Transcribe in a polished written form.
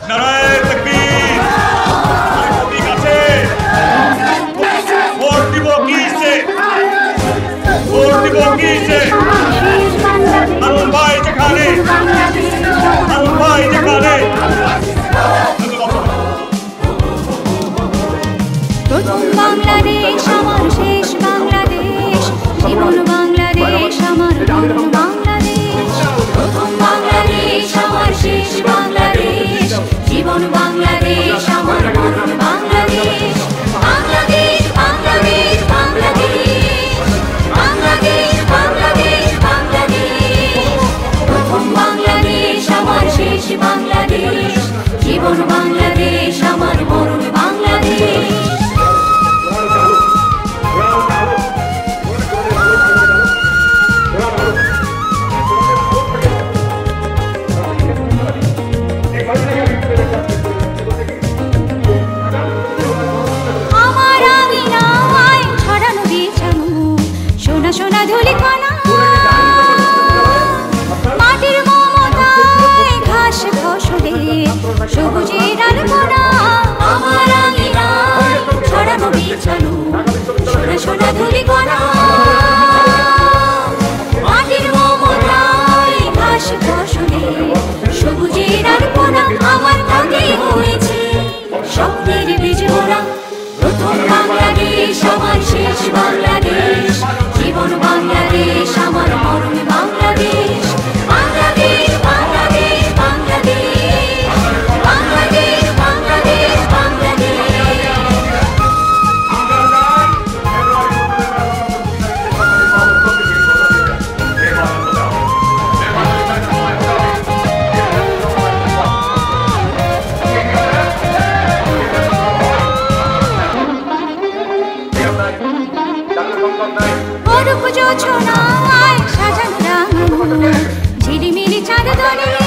নারায়ে তাকবীর। ঠিক আছে, ভোট দিব কিসে? ভোট দিব কিসে? হারুন ভাই যেখানে, হারুন ভাই যেখানে। প্রথম বাংলাদেশ আমার শেষ বাংলাদেশ, জীবন বাংলাদেশ আমার মরণ বাংলাদেশ। প্রথম বাংলাদেশ আমার শেষ বাংলাদেশ, জীবন বাংলাদেশ আমার মরণ বাংলাদেশ। বাংলাদেশ বাংলাদেশ বাংলাদেশ, বাংলাদেশ বাংলাদেশ বাংলাদেশ। প্রথম বাংলাদেশ আমার শেষ বাংলাদেশ, জীবন বাংলাদেশ আমার মরণ বাংলাদেশ। সোনা ধুলিকণা মাটির মমতায় ঘাস ফসলে সবুজের আলপনা। আমার আঙিনায় ছড়ানো বিছানো সোনা সোনা ধুলিকণা, মাটির মমতায় ঘাস ফসলে সবুজের আলপনা। আমার তাকে হয়েছে স্বপ্নের বীজ মোরা। প্রথম বাংলাদেশ আমার শেষ বাংলাদেশ, জীবন বাংলাদেশ আমার মরণ বাংলাদেশ। বাংলাদেশ বাংলাদেশ বাংলাদেশ, বাংলাদেশ বাংলাদেশ বাংলাদেশ। অরূপ জোছনায় সাজানো রাঙানো ঝিলিমিলি চাঁদ দলে